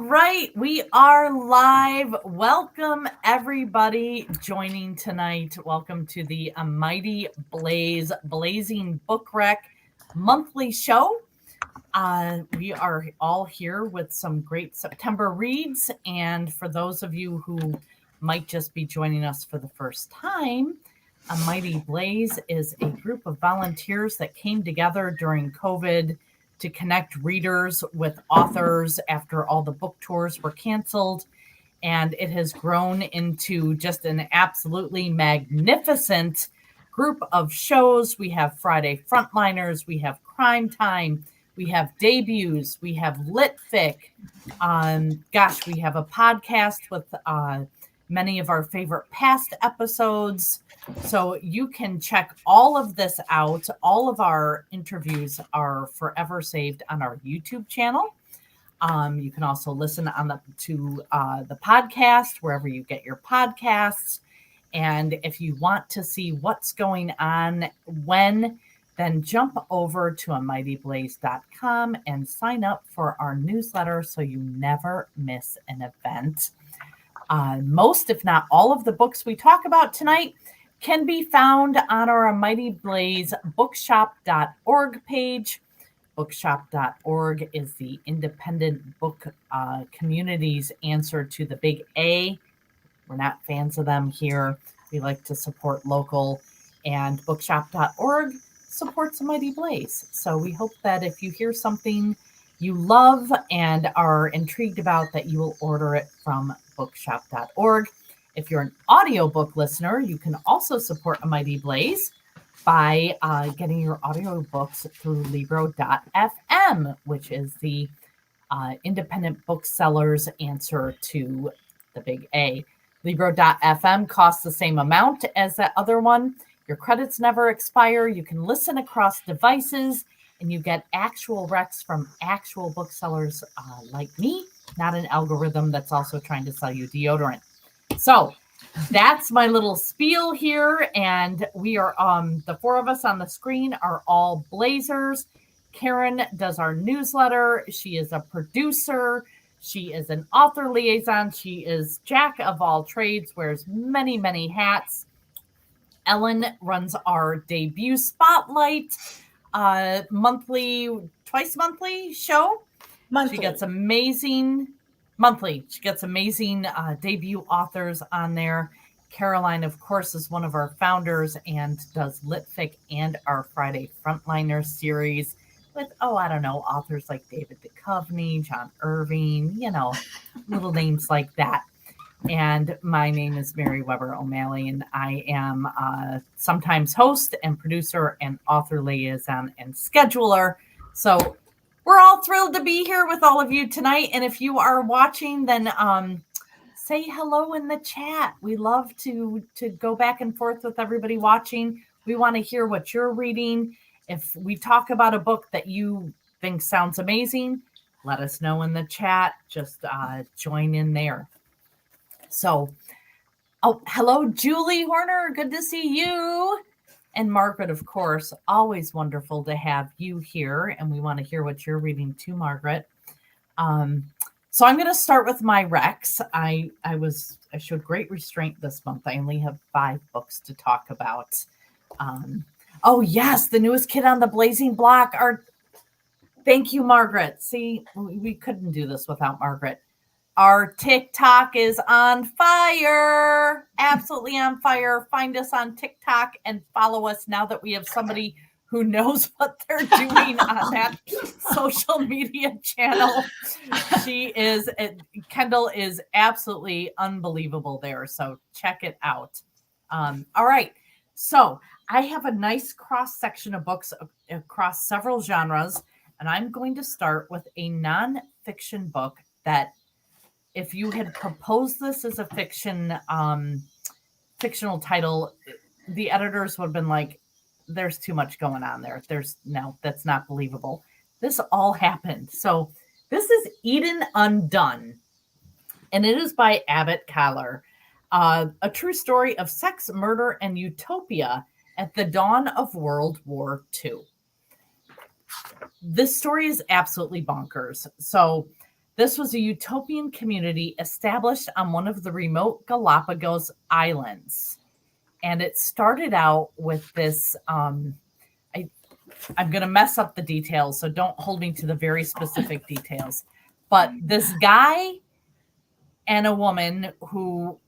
right, we are live. Welcome, everybody joining tonight. Welcome to the Mighty Blaze Blazing Book Rec monthly show. We are all here with some great September reads. And for those of you who might just be joining us for the first time, A Mighty Blaze is a group of volunteers that came together during COVID to connect readers with authors after all the book tours were canceled. And it has grown into just an absolutely magnificent group of shows. We have Friday Frontliners, we have Crime Time, we have debuts, we have Litfic. We have a podcast with many of our favorite past episodes. So you can check all of this out. All of our interviews are forever saved on our YouTube channel. You can also listen to the podcast wherever you get your podcasts. And if you want to see what's going on when, then jump over to amightyblaze.com and sign up for our newsletter so you never miss an event. Most, if not all, of the books we talk about tonight can be found on our Mighty Blaze bookshop.org page. Bookshop.org is the independent book community's answer to the big A. We're not fans of them here. We like to support local, and bookshop.org supports Mighty Blaze. So we hope that if you hear something you love and are intrigued about, that you will order it from bookshop.org. If you're an audiobook listener, you can also support A Mighty Blaze by getting your audiobooks through Libro.fm, which is the independent booksellers' answer to the big A. Libro.fm costs the same amount as that other one. Your credits never expire. You can listen across devices, and you get actual recs from actual booksellers like me, not an algorithm that's also trying to sell you deodorant. So that's my little spiel here. And we are, the four of us on the screen are all Blazers. Karen does our newsletter. She is a producer. She is an author liaison. She is jack of all trades, wears many, many hats. Ellen runs our debut spotlight twice monthly show. Monthly. She gets amazing debut authors on there. Caroline, of course, is one of our founders and does Litfic and our Friday Frontliners series with, authors like David Duchovny, John Irving, little names like that. And my name is Mary Weber O'Malley, and I am sometimes host and producer and author liaison and scheduler. So we're all thrilled to be here with all of you tonight. And if you are watching, then say hello in the chat. We love to go back and forth with everybody watching. We want to hear what you're reading. If we talk about a book that you think sounds amazing, let us know in the chat. Just join in there. So, hello, Julie Horner. Good to see you. And Margaret, of course, always wonderful to have you here. And we want to hear what you're reading too, Margaret. So I'm going to start with my recs. I showed great restraint this month. I only have 5 books to talk about. Oh, yes, the newest kid on the Blazing Block. Thank you, Margaret. See, we couldn't do this without Margaret. Our TikTok is on fire, absolutely on fire. Find us on TikTok and follow us now that we have somebody who knows what they're doing on that social media channel. Kendall is absolutely unbelievable there. So check it out. All right. So I have a nice cross section of books across several genres, and I'm going to start with a nonfiction book that, if you had proposed this as a fictional title, the editors would have been like, there's too much going on there. That's not believable. This all happened. So this is Eden Undone, and it is by Abbott Kahler. A true story of sex, murder, and utopia at the dawn of World War II. This story is absolutely bonkers. So This was a utopian community established on one of the remote Galapagos Islands. And it started out with this. I'm going to mess up the details, so don't hold me to the very specific details. But this guy and a woman who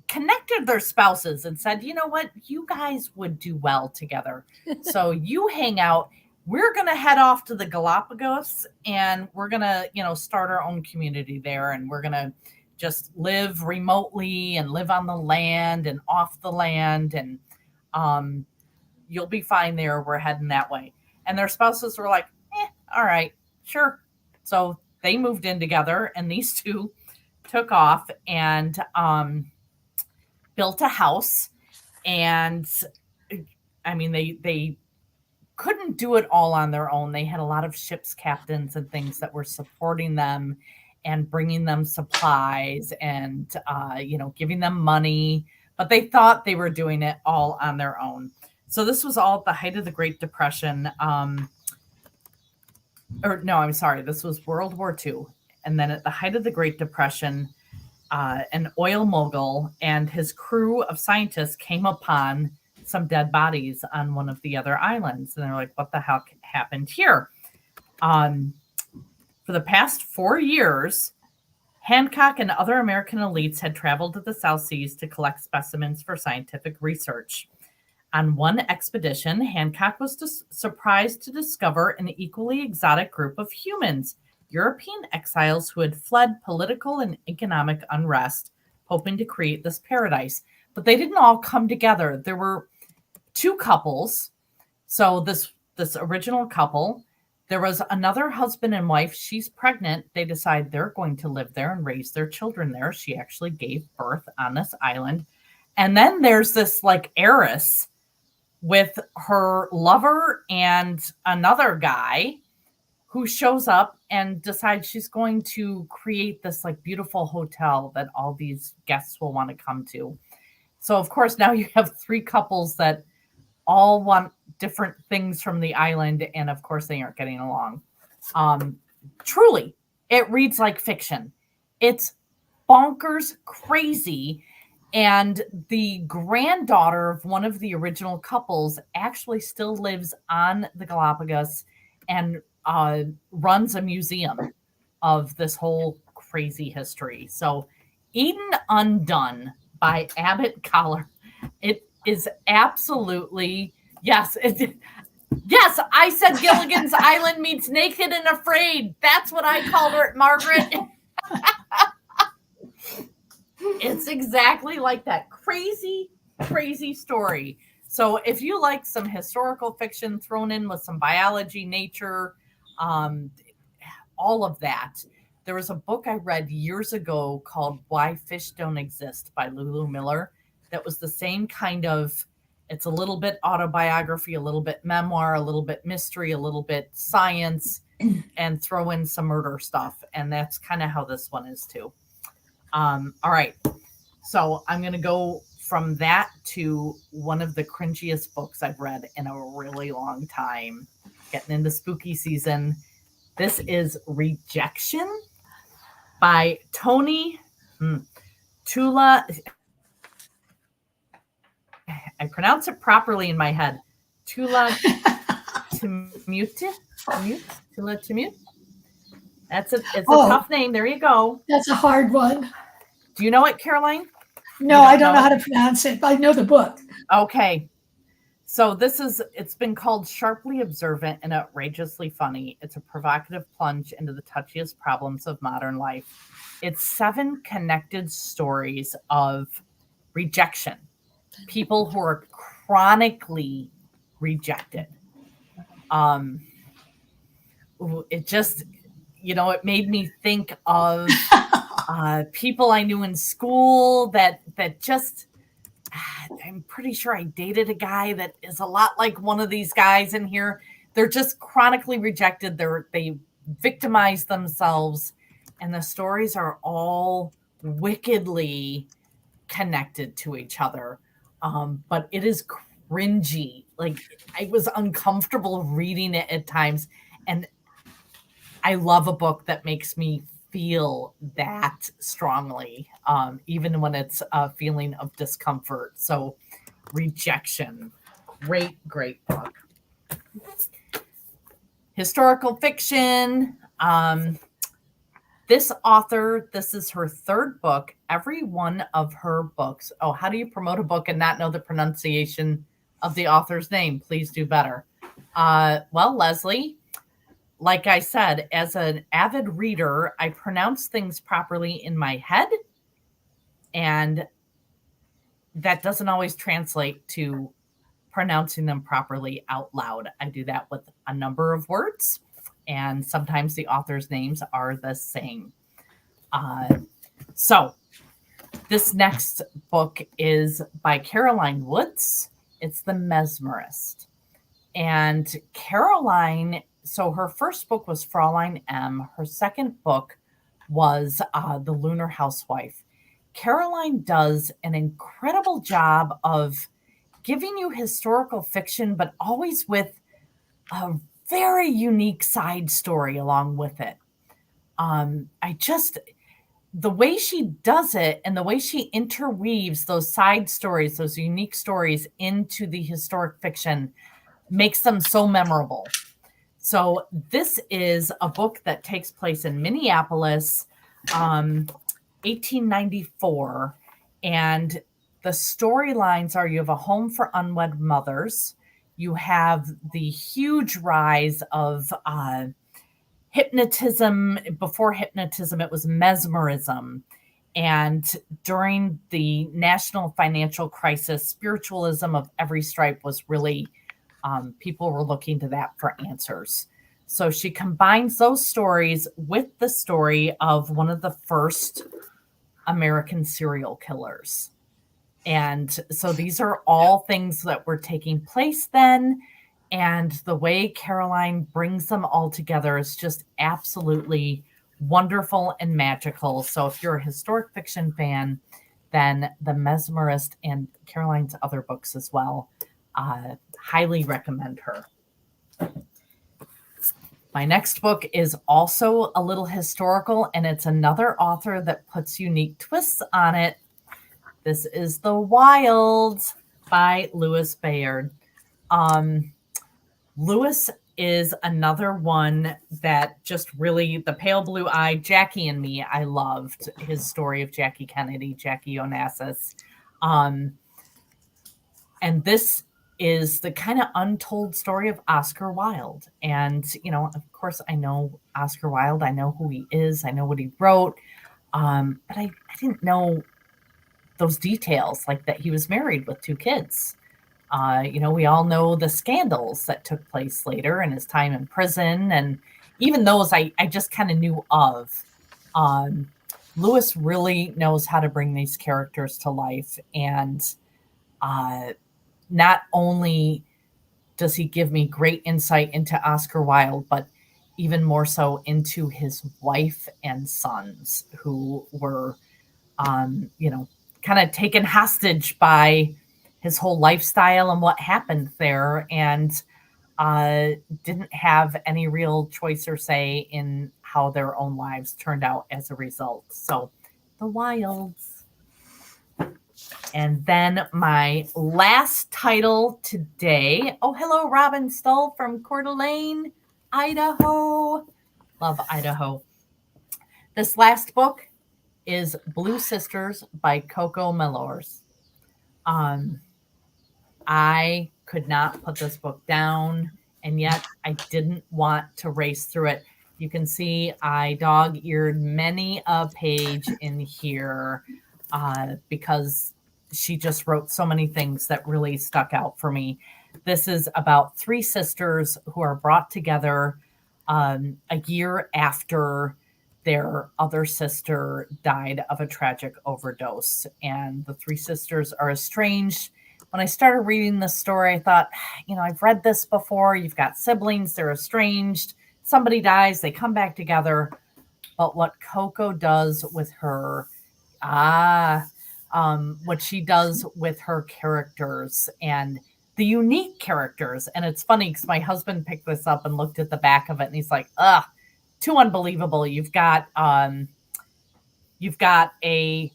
connected their spouses and said, you know what, you guys would do well together. So you hang out. We're going to head off to the Galapagos and we're going to, start our own community there. And we're going to just live remotely and live on the land and off the land. And you'll be fine there. We're heading that way. And their spouses were like, all right, sure. So they moved in together, and these two took off and built a house. And I mean, they couldn't do it all on their own. They had a lot of ship's captains and things that were supporting them and bringing them supplies and, giving them money, but they thought they were doing it all on their own. So this was all at the height of the Great Depression. This was World War II. And then at the height of the Great Depression, an oil mogul and his crew of scientists came upon some dead bodies on one of the other islands. And they're like, what the heck happened here? For the past 4 years, Hancock and other American elites had traveled to the South Seas to collect specimens for scientific research. On one expedition, Hancock was surprised to discover an equally exotic group of humans, European exiles who had fled political and economic unrest, hoping to create this paradise. But they didn't all come together. There were 2 couples. So this original couple, there was another husband and wife. She's pregnant. They decide they're going to live there and raise their children there. She actually gave birth on this island. And then there's this heiress with her lover and another guy who shows up and decides she's going to create this beautiful hotel that all these guests will want to come to. So of course now you have 3 couples that all want different things from the island, and of course they aren't getting along. Truly, it reads like fiction. It's bonkers crazy. And the granddaughter of one of the original couples actually still lives on the Galapagos and runs a museum of this whole crazy history. So Eden Undone by Abbott Collar. It is absolutely, yes, yes, I said Gilligan's Island meets Naked and Afraid. That's what I called her, Margaret. It's exactly like that. Crazy, crazy story. So if you like some historical fiction thrown in with some biology, nature, all of that, there was a book I read years ago called Why Fish Don't Exist by Lulu Miller. That was the same kind of, it's a little bit autobiography, a little bit memoir, a little bit mystery, a little bit science, and throw in some murder stuff. And that's kind of how this one is too. All right. So I'm going to go from that to one of the cringiest books I've read in a really long time. Getting into spooky season. This is Rejection by Toni Tula. I pronounce it properly in my head. Tula Temute. Tula Temute. It's a tough name. There you go. That's a hard one. Do you know it, Caroline? No, I don't know how to pronounce it, but I know the book. Okay. So it's been called Sharply Observant and Outrageously Funny. It's a provocative plunge into the touchiest problems of modern life. It's 7 connected stories of rejection. People who are chronically rejected. It just, it made me think of people I knew in school that just, I'm pretty sure I dated a guy that is a lot like one of these guys in here. They're just chronically rejected. They victimize themselves, and the stories are all wickedly connected to each other. But it is cringy. I was uncomfortable reading it at times, and I love a book that makes me feel that strongly, even when it's a feeling of discomfort. So, Rejection, great book. Historical fiction. This author, this is her third book. Every one of her books. Oh, how do you promote a book and not know the pronunciation of the author's name? Please do better. Well, Leslie, like I said, as an avid reader, I pronounce things properly in my head, and that doesn't always translate to pronouncing them properly out loud. I do that with a number of words, and sometimes the author's names are the same. So this next book is by Caroline Woods. It's The Mesmerist. And Caroline, so her first book was Fraulein M. Her second book was The Lunar Housewife. Caroline does an incredible job of giving you historical fiction, but always with a very unique side story along with it. The way she does it and the way she interweaves those side stories, those unique stories into the historic fiction makes them so memorable. So this is a book that takes place in Minneapolis, 1894. And the storylines are you have a home for unwed mothers. You have the huge rise of hypnotism. Before hypnotism, it was mesmerism. And during the national financial crisis, spiritualism of every stripe was really, people were looking to that for answers. So she combines those stories with the story of one of the first American serial killers. And so these are all things that were taking place then. And the way Caroline brings them all together is just absolutely wonderful and magical. So if you're a historic fiction fan, then The Mesmerist and Caroline's other books as well, highly recommend her. My next book is also a little historical, and it's another author that puts unique twists on it. This is The Wilds by Louis Bayard. Louis is another one that just really, the pale blue eye, Jackie and Me, I loved his story of Jackie Kennedy, Jackie Onassis. And this is the kind of untold story of Oscar Wilde. And, you know, of course, I know Oscar Wilde. I know who he is. I know what he wrote. But I didn't know those details, like that he was married with 2 kids. You know, we all know the scandals that took place later and his time in prison. And even those I just kind of knew of. Louis really knows how to bring these characters to life. And not only does he give me great insight into Oscar Wilde, but even more so into his wife and sons who were, you know, kind of taken hostage by his whole lifestyle and what happened there, and didn't have any real choice or say in how their own lives turned out as a result. So The Wilds. And then my last title today. Oh, hello, Robin Stull from Coeur d'Alene, Idaho. Love Idaho. This last book is Blue Sisters by Coco Mellors. I could not put this book down, and yet I didn't want to race through it. You can see I dog-eared many a page in here because she just wrote so many things that really stuck out for me. This is about 3 sisters who are brought together a year after their other sister died of a tragic overdose. And the 3 sisters are estranged. When I started reading this story, I thought, you know, I've read this before. You've got siblings, they're estranged. Somebody dies, they come back together. But what Coco does with her, what she does with her characters and the unique characters. And it's funny because my husband picked this up and looked at the back of it and he's like, too unbelievable. You've got a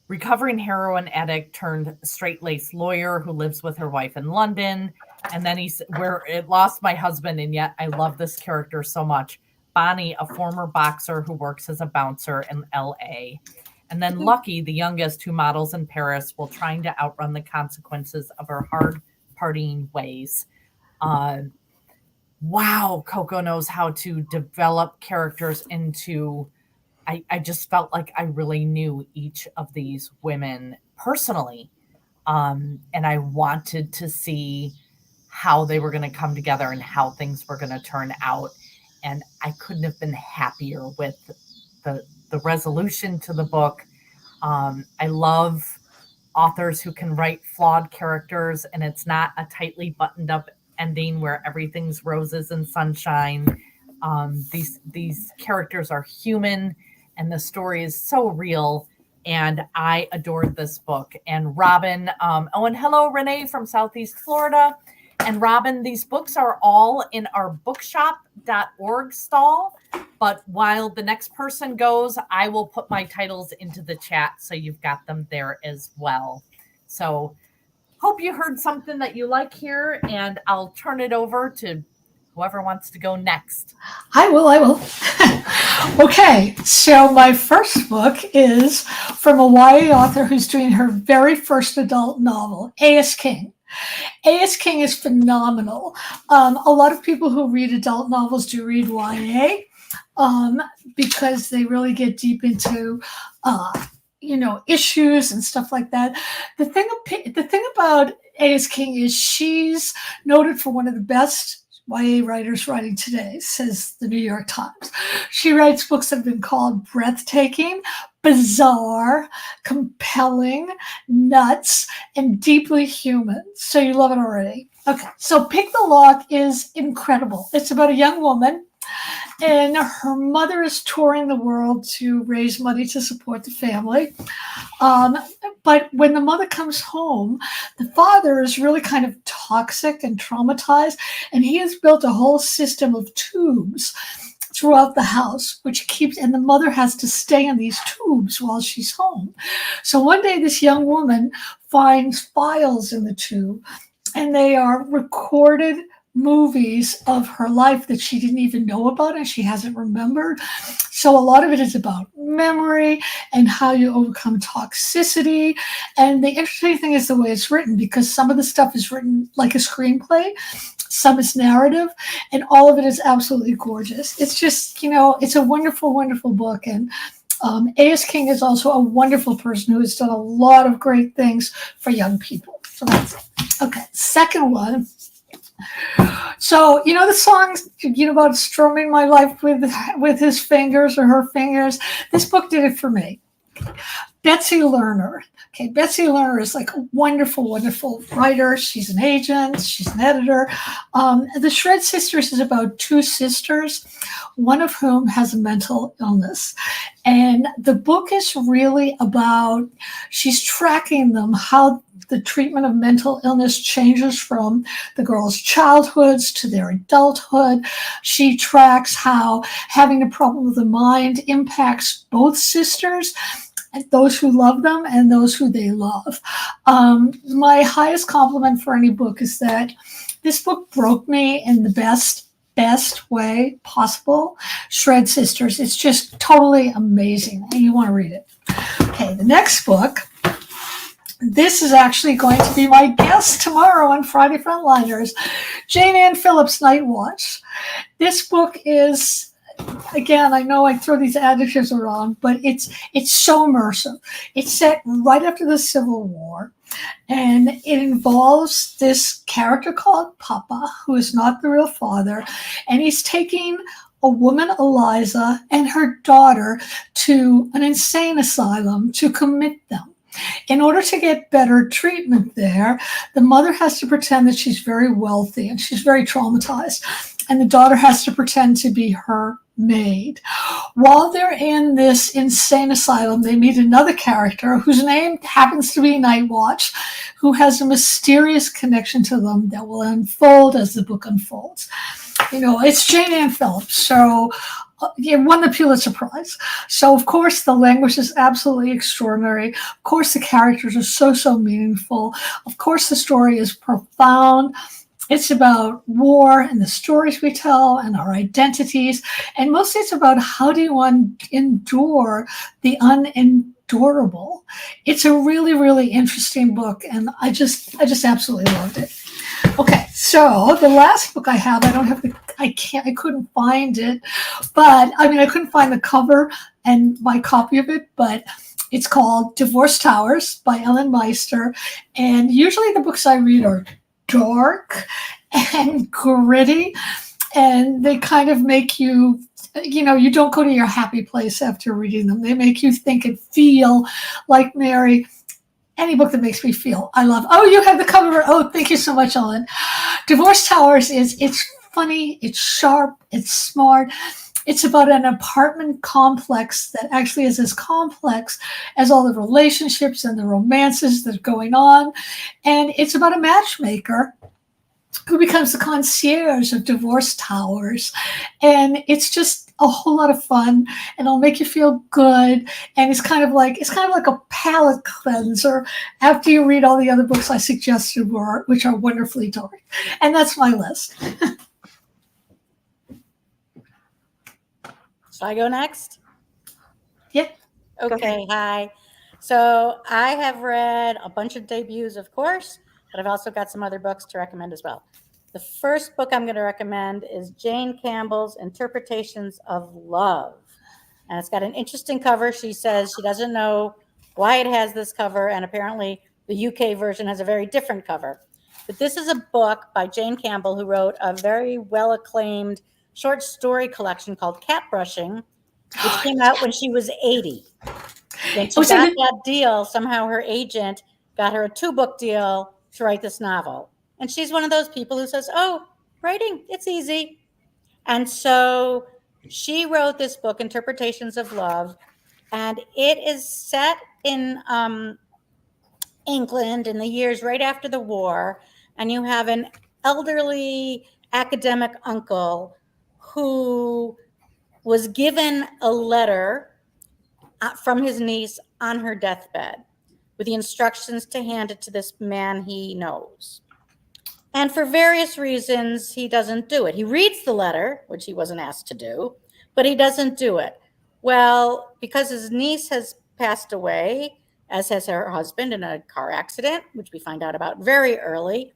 recovering heroin addict turned straight-laced lawyer who lives with her wife in London. And then he's where it lost my husband, and yet I love this character so much. Bonnie, a former boxer who works as a bouncer in LA. And then Lucky, the youngest, who models in Paris while trying to outrun the consequences of her hard partying ways. Wow, Coco knows how to develop characters into. I just felt like I really knew each of these women personally. And I wanted to see how they were going to come together and how things were going to turn out. And I couldn't have been happier with the resolution to the book. I love authors who can write flawed characters, and it's not a tightly buttoned up ending where everything's roses and sunshine. These characters are human, and the story is so real. And I adored this book. And Robin, and hello, Renee from Southeast Florida. And Robin, these books are all in our bookshop.org stall. But while the next person goes, I will put my titles into the chat so you've got them there as well. So hope you heard something that you like here, and I'll turn it over to whoever wants to go next. I will. Okay, so my first book is from a YA author who's doing her very first adult novel, A.S. King. A.S. King is phenomenal. A lot of people who read adult novels do read YA because they really get deep into issues and stuff like that. The thing about A.S. King is she's noted for one of the best YA writers writing today, says the New York Times. She writes books that have been called breathtaking, bizarre, compelling, nuts, and deeply human. So you love it already. Okay, so Pick the Lock is incredible. It's about a young woman, and her mother is touring the world to raise money to support the family. But when the mother comes home, the father is really kind of toxic and traumatized, and he has built a whole system of tubes throughout the house, and the mother has to stay in these tubes while she's home. So one day this young woman finds files in the tube, and they are recorded movies of her life that she didn't even know about and she hasn't remembered. So a lot of it is about memory and how you overcome toxicity. And the interesting thing is the way it's written, because some of the stuff is written like a screenplay, some is narrative, and all of it is absolutely gorgeous. It's just, it's a wonderful, wonderful book. And A.S. King is also a wonderful person who has done a lot of great things for young people. So that's it. Okay, second one. So, the songs, about strumming my life with his fingers or her fingers. This book did it for me. Betsy Lerner. Okay, Betsy Lerner is like a wonderful, wonderful writer. She's an agent. She's an editor. The Shred Sisters is about two sisters, one of whom has a mental illness. And the book is really about, she's tracking them, how the treatment of mental illness changes from the girls' childhoods to their adulthood. She tracks how having a problem with the mind impacts both sisters, those who love them and those who they love. My highest compliment for any book is that this book broke me in the best way possible. Shred Sisters. It's just totally amazing, and you want to read it. Okay, the next book. This is actually going to be my guest tomorrow on Friday Frontliners, Jane Ann Phillips' Night Watch. This book is, again, I know I throw these adjectives around, but it's so immersive. It's set right after the Civil War, and it involves this character called Papa, who is not the real father, and he's taking a woman, Eliza, and her daughter to an insane asylum to commit them. In order to get better treatment there, the mother has to pretend that she's very wealthy and she's very traumatized, and the daughter has to pretend to be her maid. While they're in this insane asylum, they meet another character whose name happens to be Night Watch, who has a mysterious connection to them that will unfold as the book unfolds. It's Jane Ann Phillips, so It won the Pulitzer Prize. So, of course, the language is absolutely extraordinary. Of course, the characters are so meaningful. Of course, the story is profound. It's about war and the stories we tell and our identities. And mostly it's about how do you endure the unendurable. It's a really interesting book. And I just absolutely loved it. Okay, so the last book I have, I couldn't find it, but I mean, I couldn't find the cover and my copy of it, but it's called Divorce Towers by Ellen Meister. And usually the books I read are dark and gritty, and they kind of make you, you don't go to your happy place after reading them. They make you think and feel like Mary. Any book that makes me feel I love. Oh, you have the cover. Oh, thank you so much, Ellen. Divorce Towers it's funny, it's sharp, it's smart. It's about an apartment complex that actually is as complex as all the relationships and the romances that are going on. And it's about a matchmaker who becomes the concierge of Divorce Towers. And it's just a whole lot of fun, and it'll make you feel good. And it's kind of like a palate cleanser after you read all the other books I suggested, which are wonderfully dark. And that's my list. Shall I go next? Yeah. Okay. Hi. So I have read a bunch of debuts, of course, but I've also got some other books to recommend as well. The first book I'm going to recommend is Jane Campbell's Interpretations of Love. And it's got an interesting cover. She says she doesn't know why it has this cover, and apparently the UK version has a very different cover. But this is a book by Jane Campbell, who wrote a very well-acclaimed short story collection called Cat Brushing, which came out when she was 80. When she got that deal, somehow her agent got her a 2-book deal to write this novel. And she's one of those people who says, oh, writing, it's easy. And so she wrote this book, Interpretations of Love, and it is set in England in the years right after the war. And you have an elderly academic uncle who was given a letter from his niece on her deathbed with the instructions to hand it to this man he knows. And for various reasons, he doesn't do it. He reads the letter, which he wasn't asked to do, but he doesn't do it. Well, because his niece has passed away, as has her husband in a car accident, which we find out about very early,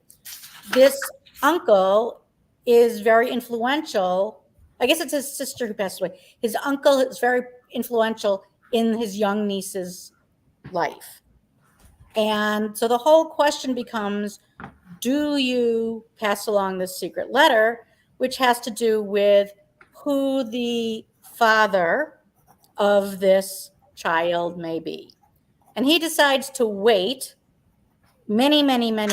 this uncle is very influential. I guess it's his sister who passed away. His uncle is very influential in his young niece's life. And so the whole question becomes, do you pass along this secret letter, which has to do with who the father of this child may be? And he decides to wait many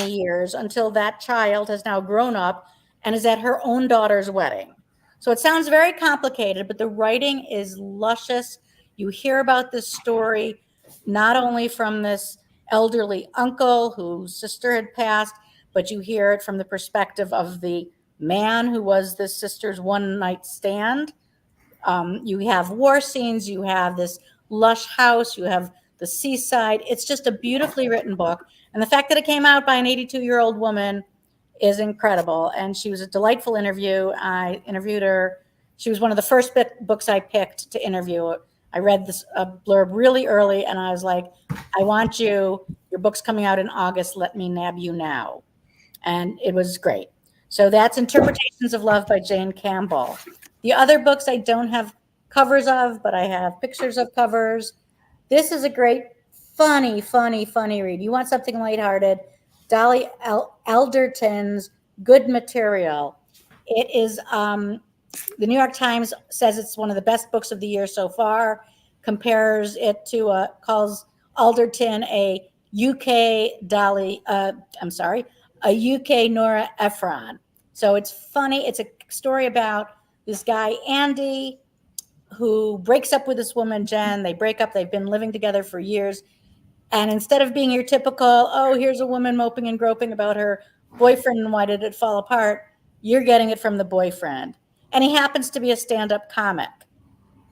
years until that child has now grown up and is at her own daughter's wedding. So it sounds very complicated, but the writing is luscious. You hear about this story not only from this elderly uncle whose sister had passed, but you hear it from the perspective of the man who was this sister's one-night stand. You have war scenes, you have this lush house, you have the seaside. It's just a beautifully written book. And the fact that it came out by an 82-year-old woman is incredible. And she was a delightful interview. I interviewed her. She was one of the first books I picked to interview. I read this blurb really early, and I was like, I want you. Your book's coming out in August. Let me nab you now. And it was great. So that's Interpretations of Love by Jane Campbell. The other books I don't have covers of, but I have pictures of covers. This is a great, funny read. You want something lighthearted, Dolly Alderton's Good Material. It is, the New York Times says it's one of the best books of the year so far, compares it to, calls Alderton a UK a UK Nora Ephron. So it's funny. It's a story about this guy, Andy, who breaks up with this woman, Jen. They break up. They've been living together for years. And instead of being your typical, oh, here's a woman moping and groping about her boyfriend and why did it fall apart, you're getting it from the boyfriend. And he happens to be a stand-up comic.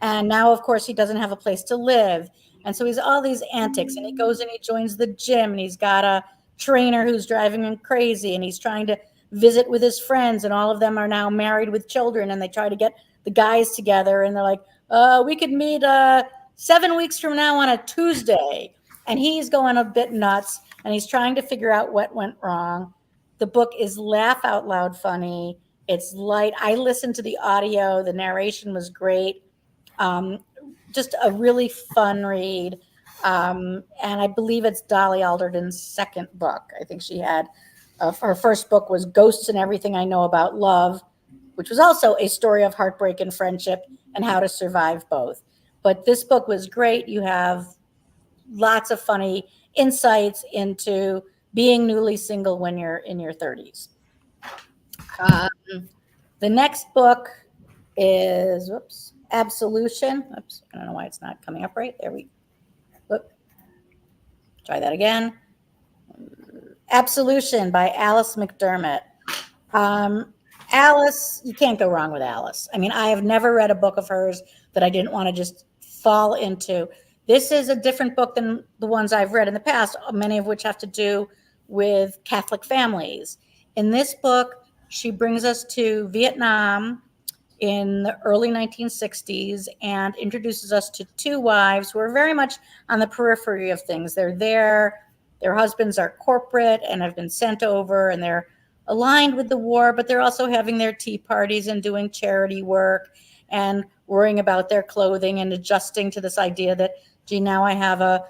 And now, of course, he doesn't have a place to live. And so he's all these antics, and he goes and he joins the gym, and he's got a trainer who's driving him crazy, and he's trying to visit with his friends, and all of them are now married with children, and they try to get the guys together, and they're like, we could meet 7 weeks from now on a Tuesday. And he's going a bit nuts, and he's trying to figure out what went wrong. The book is laugh out loud funny. It's light. I listened to the audio. The narration was great. Just a really fun read. And I believe it's Dolly Alderton's second book. I think she had, her first book was Ghosts and Everything I Know About Love, which was also a story of heartbreak and friendship and how to survive both. But this book was great. You have lots of funny insights into being newly single when you're in your 30s. The next book is, Absolution. Oops, I don't know why it's not coming up right. There we go. Try that again. Absolution by Alice McDermott. Alice, you can't go wrong with Alice. I mean, I have never read a book of hers that I didn't want to just fall into. This is a different book than the ones I've read in the past, many of which have to do with Catholic families. In this book, she brings us to Vietnam in the early 1960s and introduces us to two wives who are very much on the periphery of things. They're there, their husbands are corporate and have been sent over, and they're aligned with the war, but they're also having their tea parties and doing charity work and worrying about their clothing and adjusting to this idea that, gee, now I have a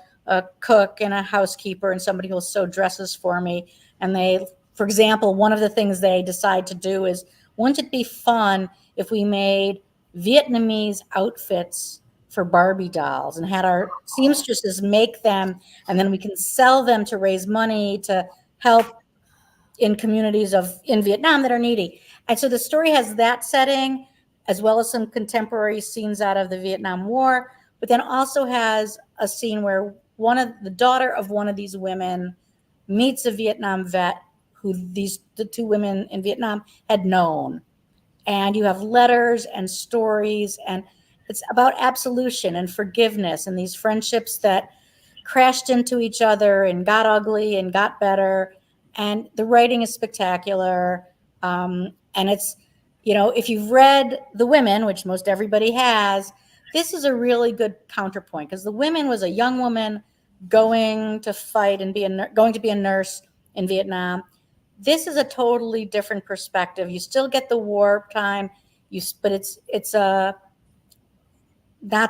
cook and a housekeeper and somebody who'll sew dresses for me. And they, for example, one of the things they decide to do is, wouldn't it be fun if we made Vietnamese outfits for Barbie dolls and had our seamstresses make them, and then we can sell them to raise money to help in communities in Vietnam that are needy. And so the story has that setting, as well as some contemporary scenes out of the Vietnam War, but then also has a scene where the daughter of one of these women meets a Vietnam vet who the two women in Vietnam had known. And you have letters and stories, and it's about absolution and forgiveness and these friendships that crashed into each other and got ugly and got better. And the writing is spectacular. And it's, if you've read The Women, which most everybody has, this is a really good counterpoint, because The Women was a young woman going to fight and going to be a nurse in Vietnam. This is a totally different perspective. You still get the war time, but it's not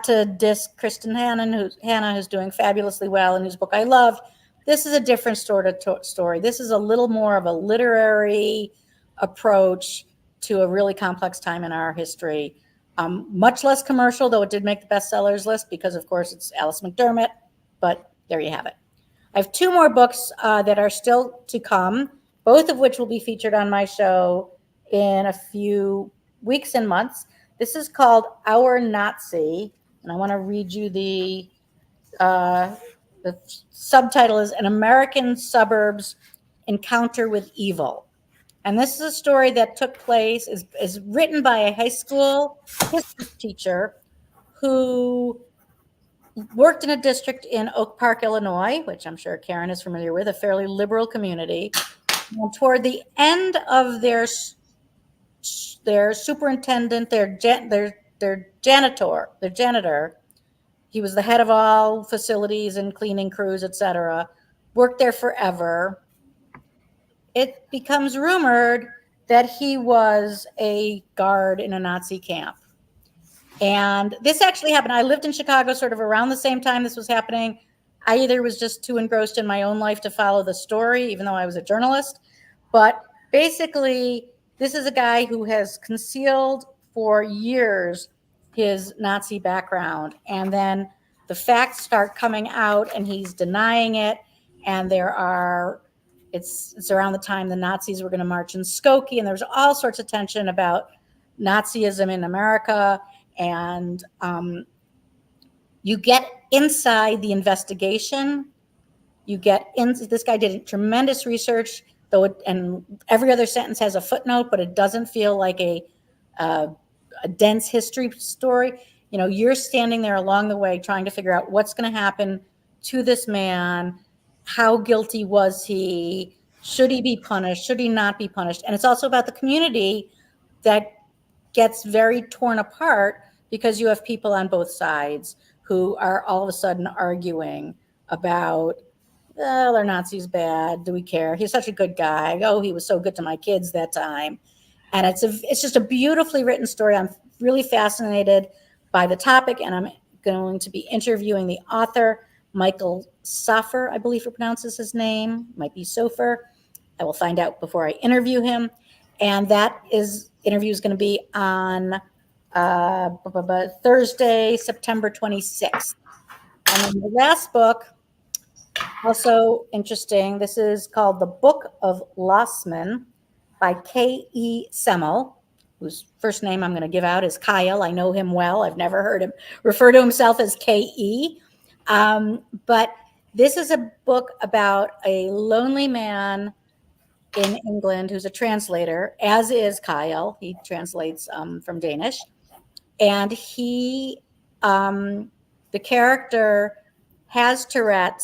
to diss Kristen Hannah, who's doing fabulously well and whose book I love. This is a different sort of story. This is a little more of a literary approach to a really complex time in our history. Much less commercial, though it did make the bestsellers list because, of course, it's Alice McDermott. But there you have it. I have two more books that are still to come, both of which will be featured on my show in a few weeks and months. This is called Our Nazi, and I want to read you the subtitle is An American Suburbs Encounter with Evil. And this is a story that took place, is written by a high school history teacher who worked in a district in Oak Park, Illinois, which I'm sure Karen is familiar with, a fairly liberal community. And toward the end of their superintendent, their janitor, he was the head of all facilities and cleaning crews, etc., worked there forever. It becomes rumored that he was a guard in a Nazi camp. And this actually happened. I lived in Chicago sort of around the same time this was happening. I either was just too engrossed in my own life to follow the story, even though I was a journalist. But basically, this is a guy who has concealed for years his Nazi background. And then the facts start coming out and he's denying it. And it's around the time the Nazis were going to march in Skokie. And there was all sorts of tension about Nazism in America. And you get inside the investigation. This guy did tremendous research, and every other sentence has a footnote, but it doesn't feel like a dense history story. you're standing there along the way trying to figure out what's going to happen to this man. How guilty was he? Should he be punished? Should he not be punished? And it's also about the community that gets very torn apart because you have people on both sides who are all of a sudden arguing about, oh, are Nazis bad? Do we care? He's such a good guy. Oh, he was so good to my kids that time. And it's just a beautifully written story. I'm really fascinated by the topic, and I'm going to be interviewing the author, Michael Soffer, I believe he pronounces his name. Might be Sofer. I will find out before I interview him. And that interview is going to be on Thursday, September 26th. And then the last book, also interesting. This is called The Book of Lossman by K.E. Semmel, whose first name I'm going to give out is Kyle. I know him well. I've never heard him refer to himself as K.E. But this is a book about a lonely man in England who's a translator, as is Kyle. He translates from Danish. And the character has Tourette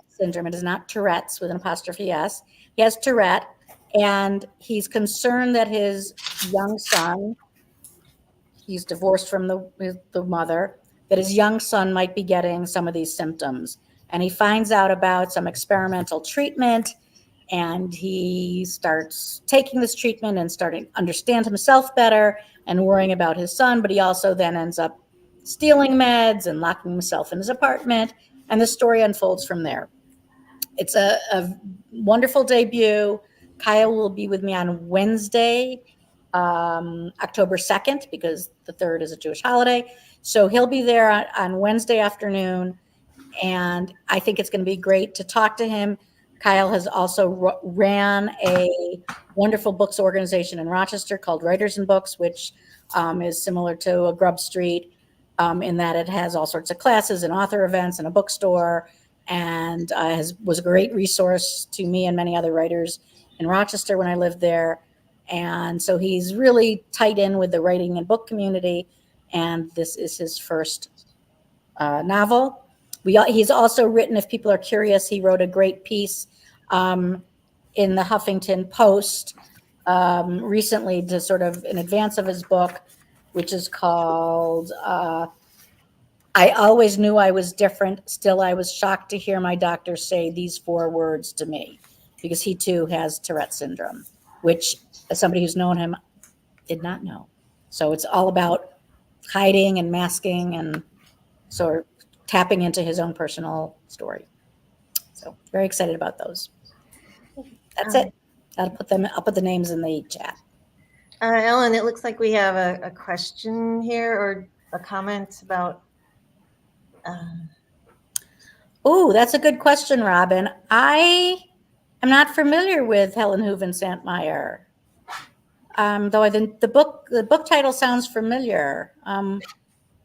syndrome. It is not Tourette's with an apostrophe S. He has Tourette, and he's concerned that his young son, he's divorced from the mother, that his young son might be getting some of these symptoms. And he finds out about some experimental treatment, and he starts taking this treatment and starting to understand himself better and worrying about his son. But he also then ends up stealing meds and locking himself in his apartment. And the story unfolds from there. It's a wonderful debut. Kyle will be with me on Wednesday, October 2nd, because the 3rd is a Jewish holiday. So he'll be there on Wednesday afternoon. And I think it's going to be great to talk to him. Kyle has also ran a wonderful books organization in Rochester called Writers and Books, which is similar to a Grub Street in that it has all sorts of classes and author events and a bookstore, and was a great resource to me and many other writers in Rochester when I lived there. And so he's really tight in with the writing and book community, and this is his first novel. He's also written, if people are curious, he wrote a great piece in the Huffington Post recently, to sort of in advance of his book, which is called I Always Knew I Was Different. Still, I was shocked to hear my doctor say these 4 words to me, because he too has Tourette syndrome, which, as somebody who's known him, did not know. So it's all about hiding and masking and sort of tapping into his own personal story. So very excited about those. That's it. I'll put the names in the chat. Ellen, it looks like we have a question here or a comment about. Oh, that's a good question, Robin. I am not familiar with Helen Hooven Santmeyer. Though the book title sounds familiar.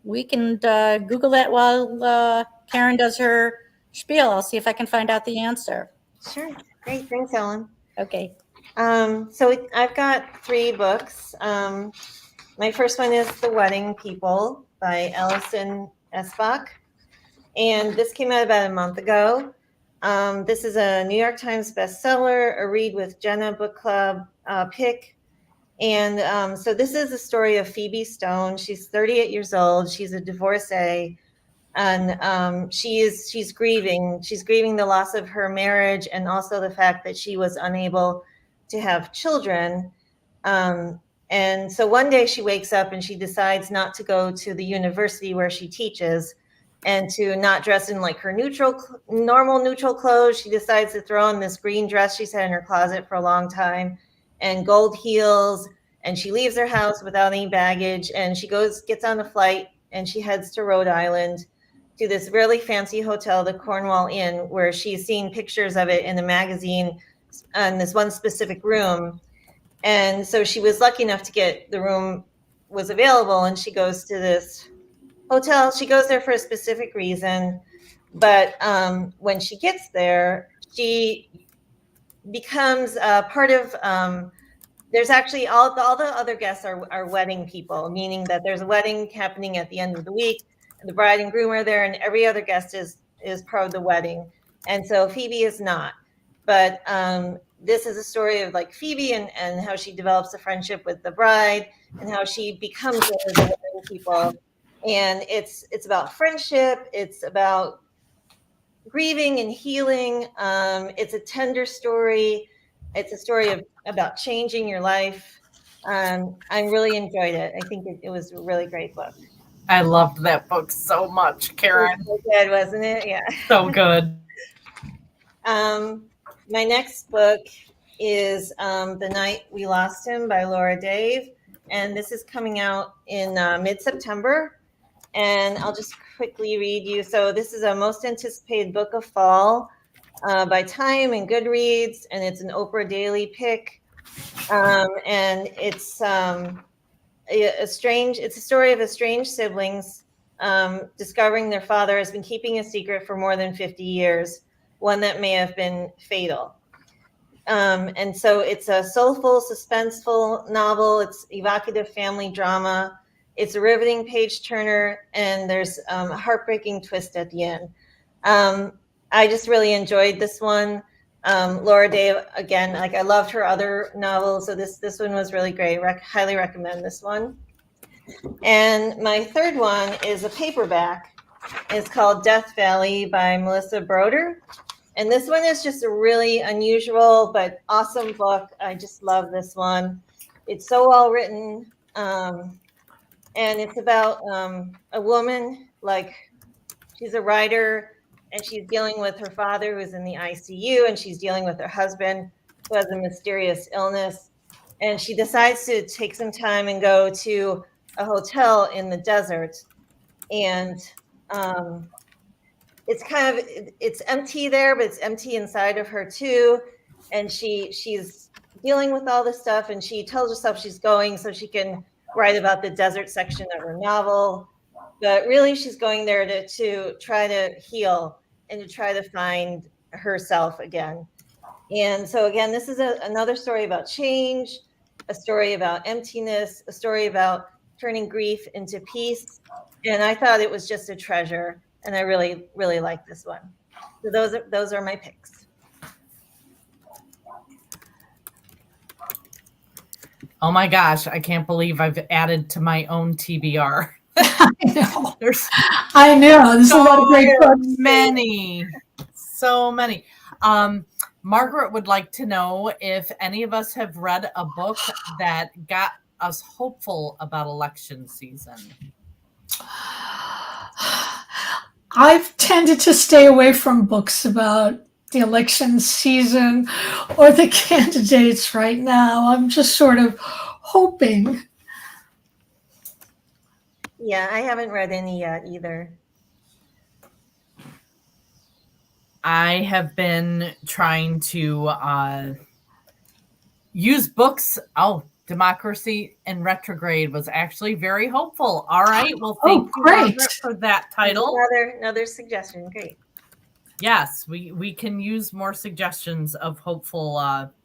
We can Google that while Karen does her spiel. I'll see if I can find out the answer. Sure. Great. Thanks, Ellen. Okay. So I've got 3 books. My first one is The Wedding People by Alison Esbach. And this came out about a month ago. This is a New York Times bestseller, a Read with Jenna book club pick. And so this is the story of Phoebe Stone. She's 38 years old. She's a divorcee, and she's grieving. She's grieving the loss of her marriage, and also the fact that she was unable to have children. And so one day she wakes up and she decides not to go to the university where she teaches, and to not dress in like her normal neutral clothes. She decides to throw on this green dress she's had in her closet for a long time, and gold heels, and she leaves her house without any baggage, and she gets on a flight, and she heads to Rhode Island to this really fancy hotel, the Cornwall Inn, where she's seen pictures of it in the magazine in this one specific room. And so she was lucky enough to get the room was available, and she goes to this hotel. She goes there for a specific reason, but when she gets there, she becomes part of there's actually all the other guests are wedding people, meaning that there's a wedding happening at the end of the week. And the bride and groom are there, and every other guest is part of the wedding. And so Phoebe is not. But this is a story of like Phoebe and how she develops a friendship with the bride and how she becomes one of the wedding people. And it's about friendship. It's about grieving and healing. It's a tender story. It's a story about changing your life. I really enjoyed it. I think it was a really great book. I loved that book so much, Karen. It was so good, wasn't it? Yeah. So good. My next book is The Night We Lost Him by Laura Dave. And this is coming out in mid-September. And I'll just quickly read you. So this is a most anticipated book of fall by Time and Goodreads. And it's an Oprah Daily pick. And it's it's a story of estranged siblings discovering their father has been keeping a secret for more than 50 years, one that may have been fatal. And so it's a soulful, suspenseful novel. It's evocative family drama. It's a riveting page turner, and there's a heartbreaking twist at the end. I just really enjoyed this one. Laura Dave, again, like I loved her other novels, so this one was really great. Highly recommend this one. And my third one is a paperback. It's called Death Valley by Melissa Broder. And this one is just a really unusual but awesome book. I just love this one. It's so well written. And it's about a woman, like she's a writer, and she's dealing with her father who's in the ICU, and she's dealing with her husband who has a mysterious illness. And she decides to take some time and go to a hotel in the desert. And it's empty there, but it's empty inside of her too. And she's dealing with all this stuff, and she tells herself she's going so she can write about the desert section of her novel. But really she's going there to try to heal and to try to find herself again. And so again, this is another story about change, a story about emptiness, a story about turning grief into peace. And I thought it was just a treasure. And I really, really like this one. So those are my picks. Oh my gosh, I can't believe I've added to my own TBR. I know. I know. There's a lot of great books. So many. Margaret would like to know if any of us have read a book that got us hopeful about election season. I've tended to stay away from books about the election season or the candidates right now. I'm just sort of hoping. Yeah, I haven't read any yet either. I have been trying to use books. Oh, Democracy in Retrograde was actually very hopeful. All right. Well, thank you, Margaret, for that title. Another suggestion. Great. Yes, we can use more suggestions of hopeful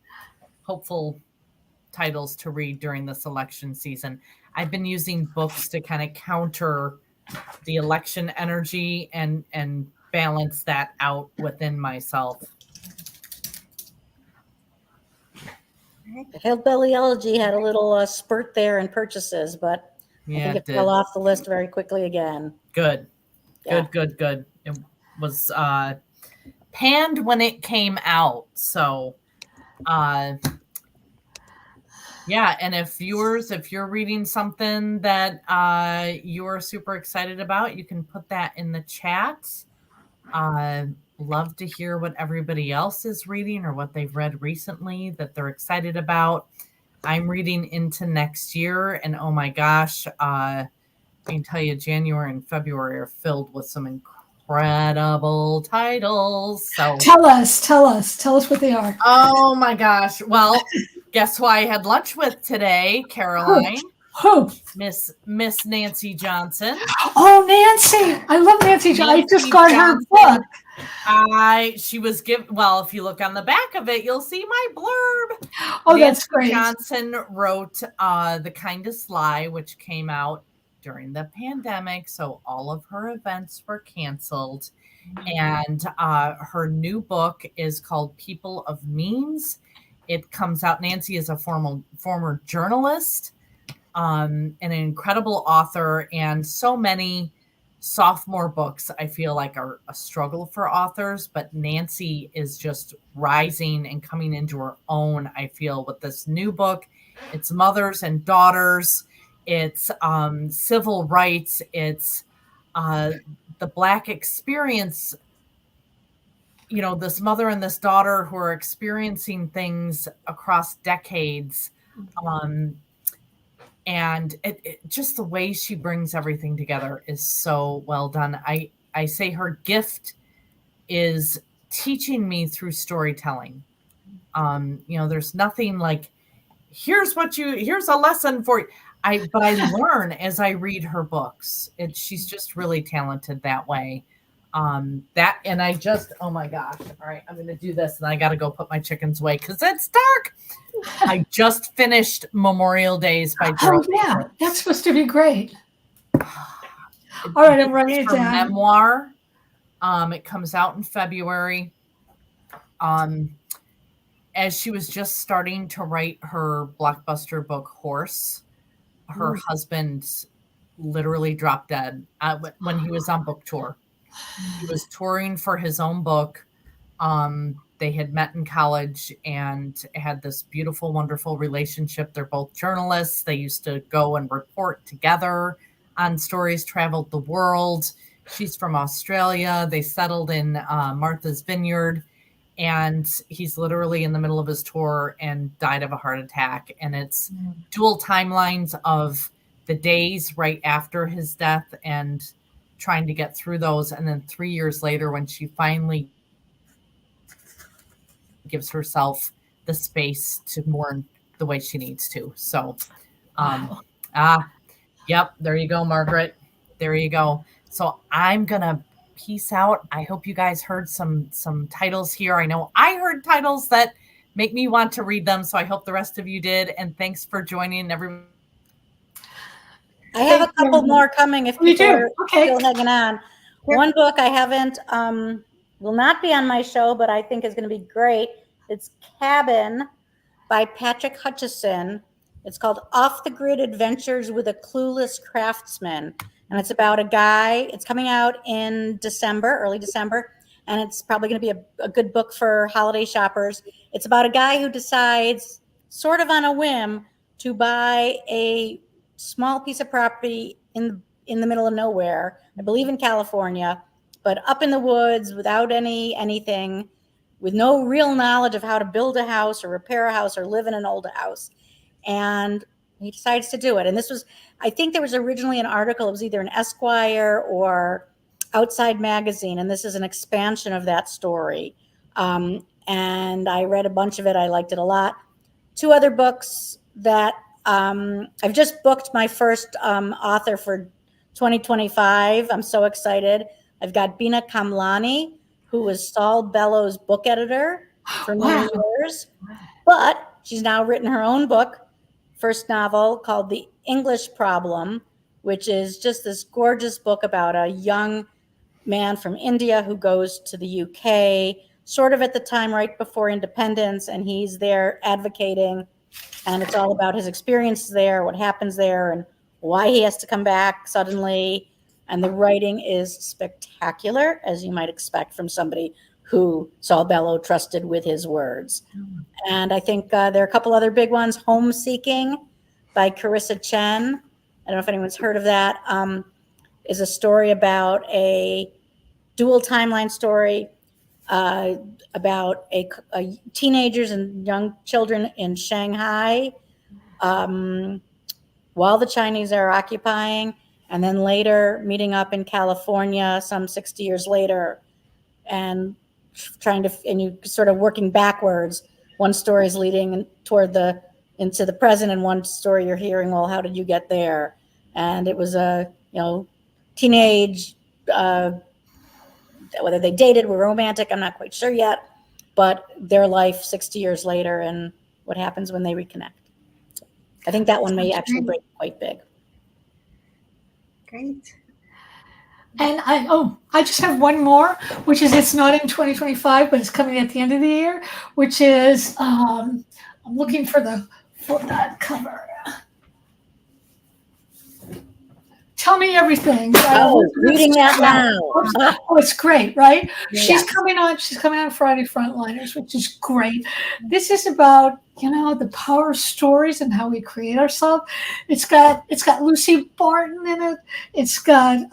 titles to read during this election season. I've been using books to kind of counter the election energy and balance that out within myself. Hillbilly Elegy had a little spurt there in purchases, but I think it fell off the list very quickly again. Good. Yeah. Good. It was panned when it came out. So, yeah. And if you're reading something that you're super excited about, you can put that in the chat. Love to hear what everybody else is reading or what they've read recently that they're excited about. I'm reading into next year, and oh my gosh, I can tell you January and February are filled with some incredible titles. So tell us what they are. Oh my gosh. Well, guess who I had lunch with today, Caroline? Who? Miss Nancy Johnson. Oh, Nancy. I love Nancy Johnson. I just got her book. She was given, well, if you look on the back of it, you'll see my blurb. Oh, Nancy that's great. Johnson wrote The Kindest Lie, which came out during the pandemic. So all of her events were canceled. And her new book is called People of Means. It comes out. Nancy is a former journalist, an incredible author, and so many sophomore books I feel like are a struggle for authors, but Nancy is just rising and coming into her own, I feel, with this new book. It's mothers and daughters, it's civil rights, it's the Black experience, this mother and this daughter who are experiencing things across decades. And just the way she brings everything together is so well done. I say her gift is teaching me through storytelling. There's nothing like, here's a lesson for you. But I learn as I read her books. She's just really talented that way. Oh my gosh. All right, I'm going to do this and I got to go put my chickens away because it's dark. I just finished Memorial Days by Gerald. Oh, yeah. That's supposed to be great. All right, I'm writing it down. Memoir. It comes out in February. As she was just starting to write her blockbuster book, Horse, her husband literally dropped dead when he was on book tour. He was touring for his own book. They had met in college and had this beautiful, wonderful relationship. They're both journalists. They used to go and report together on stories, traveled the world. She's from Australia. They settled in Martha's Vineyard, and he's literally in the middle of his tour and died of a heart attack. And it's dual timelines of the days right after his death and trying to get through those. And then 3 years later, when she finally gives herself the space to mourn the way she needs to. So, yep, there you go, Margaret. There you go. So I'm going to peace out. I hope you guys heard some titles here. I know I heard titles that make me want to read them. So I hope the rest of you did. And thanks for joining everyone. I have a couple more coming if people are still hanging on. One book I haven't, will not be on my show, but I think is going to be great. It's Cabin by Patrick Hutchison. It's called Off the Grid Adventures with a Clueless Craftsman. And it's about a guy. It's coming out in December, early December. And it's probably going to be a good book for holiday shoppers. It's about a guy who decides, sort of on a whim, to buy a small piece of property in the middle of nowhere, I believe in California, but up in the woods without anything, with no real knowledge of how to build a house or repair a house or live in an old house. And he decides to do it. And this was, I think there was originally an article, it was either an Esquire or Outside Magazine, and this is an expansion of that story. And I read a bunch of it. I liked it a lot. Two other books that I've just booked my first author for 2025. I'm so excited. I've got Bina Kamlani, who was Saul Bellows' book editor for many years, but she's now written her own book, first novel called The English Problem, which is just this gorgeous book about a young man from India who goes to the UK, sort of at the time right before independence, and he's there advocating, and it's all about his experiences there, what happens there, and why he has to come back suddenly. And the writing is spectacular, as you might expect from somebody who Saul Bellow trusted with his words. And I think there are a couple other big ones. Homeseeking by Carissa Chen. I don't know if anyone's heard of that. Is a story about a dual timeline story about a teenagers and young children in Shanghai while the Chinese are occupying, and then later meeting up in California some 60 years later, and you sort of working backwards. One story is leading toward into the present, and one story you're hearing, well, how did you get there? And it was a teenage whether they dated, were romantic, I'm not quite sure yet, but their life 60 years later and what happens when they reconnect. I think that one may actually break quite big. Great. And I just have one more, which is, it's not in 2025, but it's coming at the end of the year, which is, I'm looking for that cover. Tell Me Everything. Reading that now. Oh, it's great, right? Yeah. She's coming on Friday Frontliners, which is great. This is about, the power of stories and how we create ourselves. It's got Lucy Barton in it. It's got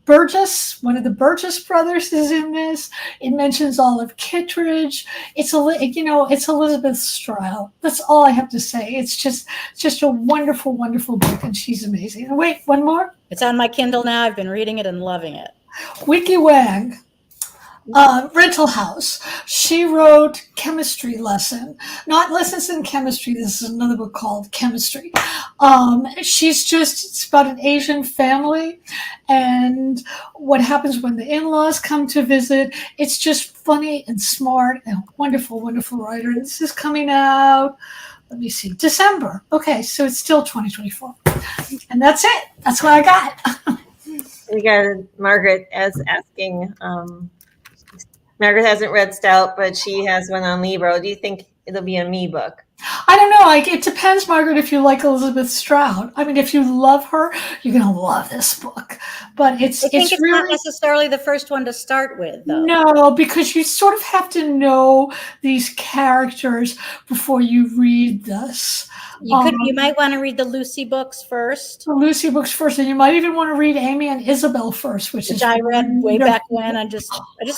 Burgess, one of the Burgess brothers is in this. It mentions Olive Kittredge. It's Elizabeth Strout. That's all I have to say. It's just a wonderful, wonderful book, and she's amazing. And wait, one more. It's on my Kindle now. I've been reading it and loving it. Wiki Wang, Rental House. She wrote Chemistry Lesson, not Lessons in Chemistry. This is another book called Chemistry. It's about an Asian family and what happens when the in-laws come to visit. It's just funny and smart and wonderful, wonderful writer. And this is coming out, let me see, December. Okay, so it's still 2024. And that's it. That's what I got. We got Margaret as asking. Margaret hasn't read Stout, but she has one on Libro. Do you think it'll be a me book? I don't know. It depends, Margaret, if you like Elizabeth Strout. I mean, if you love her, you're going to love this book. But I think it's really not necessarily the first one to start with, though. No, because you sort of have to know these characters before you read this. You might want to read the Lucy books first. The Lucy books first, and you might even want to read Amy and Isabel first, which I read way back when. I just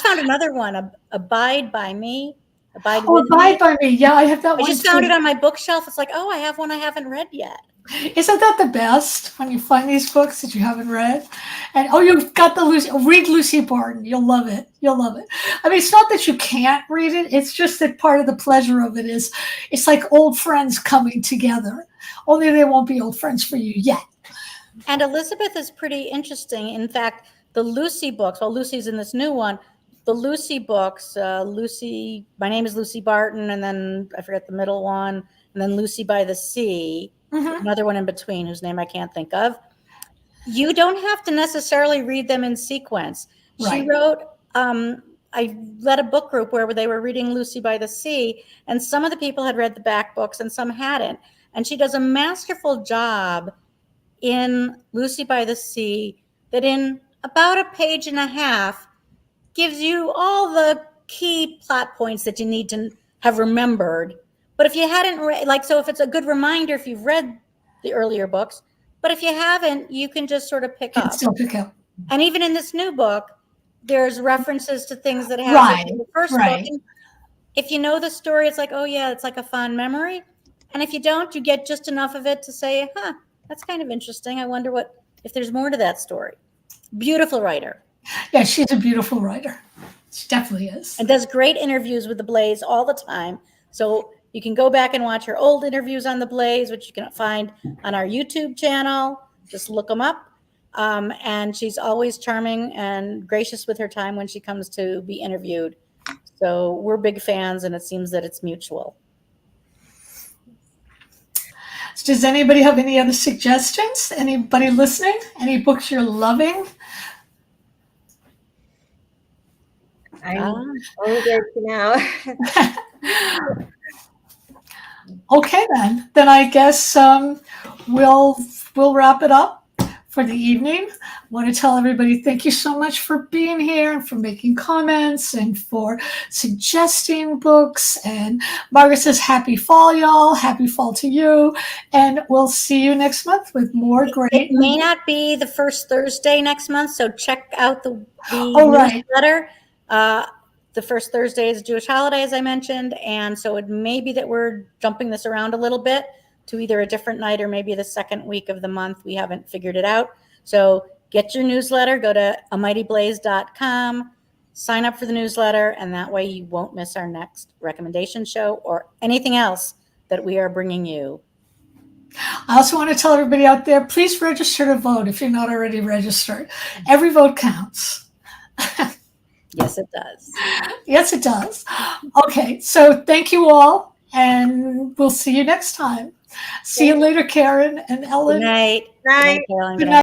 found another one, Abide by Me. Abide by Me. Yeah, I have that one. I just found it on my bookshelf. It's like, I have one I haven't read yet. Isn't that the best when you find these books that you haven't read? And you've got read Lucy Barton. You'll love it. I mean, it's not that you can't read it. It's just that part of the pleasure of it is it's like old friends coming together. Only they won't be old friends for you yet. And Elizabeth is pretty interesting. In fact, the Lucy books, Lucy's in this new one, the Lucy books, My Name is Lucy Barton, and then I forget the middle one, and then Lucy by the Sea, another one in between whose name I can't think of. You don't have to necessarily read them in sequence. Right. She wrote, I led a book group where they were reading Lucy by the Sea, and some of the people had read the back books and some hadn't. And she does a masterful job in Lucy by the Sea that in about a page and a half gives you all the key plot points that you need to have remembered. But if you hadn't read, so if it's a good reminder, if you've read the earlier books, but if you haven't, you can just sort of pick up. Still pick up. And even in this new book, there's references to things that happened in the first book. And if you know the story, it's like, it's like a fond memory. And if you don't, you get just enough of it to say, that's kind of interesting. I wonder if there's more to that story. Beautiful writer. Yeah, she's a beautiful writer. She definitely is. And does great interviews with the Blaze all the time. So you can go back and watch her old interviews on the Blaze, which you can find on our YouTube channel. Just look them up. And she's always charming and gracious with her time when she comes to be interviewed. So we're big fans, and it seems that it's mutual. Does anybody have any other suggestions? Anybody listening? Any books you're loving? I'm older now. Okay, then I guess we'll wrap it up for the evening. I want to tell everybody thank you so much for being here and for making comments and for suggesting books. And Margaret says, happy fall, y'all. Happy fall to you. And we'll see you next month with more great. It may not be the first Thursday next month, so check out the newsletter. The first Thursday is a Jewish holiday, as I mentioned. And so it may be that we're jumping this around a little bit to either a different night or maybe the second week of the month. We haven't figured it out. So get your newsletter, go to amightyblaze.com, sign up for the newsletter, and that way you won't miss our next recommendation show or anything else that we are bringing you. I also want to tell everybody out there, please register to vote if you're not already registered. Every vote counts. Yes, it does. Yes, it does. Okay, so thank you all, and we'll see you next time. See you later, Karen and Good Ellen. night. Night. Good night, Carolyn. Good Good night.